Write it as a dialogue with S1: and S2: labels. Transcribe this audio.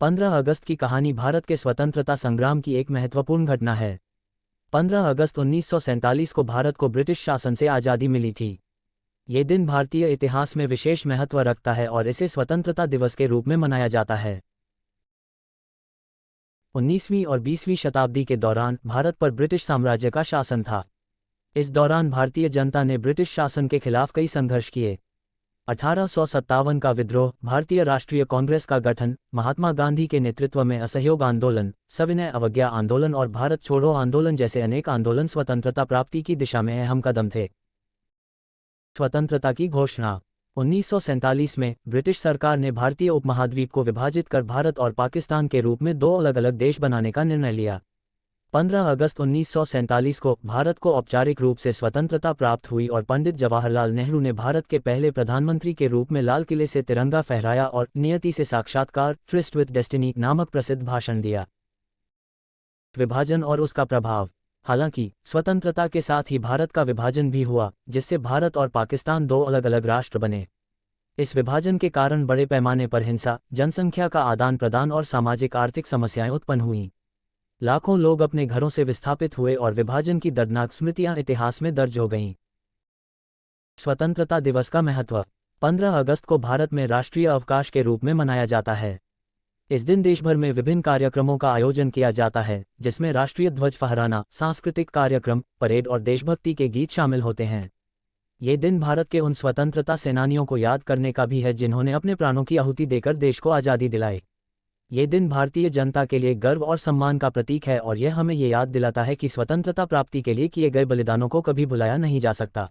S1: 15 अगस्त की कहानी भारत के स्वतंत्रता संग्राम की एक महत्वपूर्ण घटना है। 15 अगस्त 1947 को भारत को ब्रिटिश शासन से आज़ादी मिली थी। ये दिन भारतीय इतिहास में विशेष महत्व रखता है और इसे स्वतंत्रता दिवस के रूप में मनाया जाता है। 19वीं और 20वीं शताब्दी के दौरान भारत पर ब्रिटिश साम्राज्य का शासन था। इस दौरान भारतीय जनता ने ब्रिटिश शासन के खिलाफ कई संघर्ष किए। 1857 का विद्रोह, भारतीय राष्ट्रीय कांग्रेस का गठन, महात्मा गांधी के नेतृत्व में असहयोग आंदोलन, सविनय अवज्ञा आंदोलन और भारत छोड़ो आंदोलन जैसे अनेक आंदोलन स्वतंत्रता प्राप्ति की दिशा में अहम कदम थे। स्वतंत्रता की घोषणा 1947 में ब्रिटिश सरकार ने भारतीय उपमहाद्वीप को विभाजित कर भारत और पाकिस्तान के रूप में दो अलग अलग देश बनाने का निर्णय लिया। 15 अगस्त 1947 को भारत को औपचारिक रूप से स्वतंत्रता प्राप्त हुई और पंडित जवाहरलाल नेहरू ने भारत के पहले प्रधानमंत्री के रूप में लाल किले से तिरंगा फहराया और नियति से साक्षात्कार ट्रिस्ट विद डेस्टिनी नामक प्रसिद्ध भाषण दिया। विभाजन और उसका प्रभाव। हालांकि स्वतंत्रता के साथ ही भारत का विभाजन भी हुआ, जिससे भारत और पाकिस्तान दो अलग अलग राष्ट्र बने। इस विभाजन के कारण बड़े पैमाने पर हिंसा, जनसंख्या का आदान प्रदान और सामाजिक आर्थिक समस्याएं उत्पन्न हुईं। लाखों लोग अपने घरों से विस्थापित हुए और विभाजन की दर्दनाक स्मृतियां इतिहास में दर्ज हो गईं। स्वतंत्रता दिवस का महत्व। 15 अगस्त को भारत में राष्ट्रीय अवकाश के रूप में मनाया जाता है। इस दिन देश भर में विभिन्न कार्यक्रमों का आयोजन किया जाता है, जिसमें राष्ट्रीय ध्वज फहराना, सांस्कृतिक कार्यक्रम, परेड और देशभक्ति के गीत शामिल होते हैं। ये दिन भारत के उन स्वतंत्रता सेनानियों को याद करने का भी है जिन्होंने अपने प्राणों की आहुति देकर देश को आज़ादी दिलाई। ये दिन भारतीय जनता के लिए गर्व और सम्मान का प्रतीक है और यह हमें ये याद दिलाता है कि स्वतंत्रता प्राप्ति के लिए किए गए बलिदानों को कभी भुलाया नहीं जा सकता।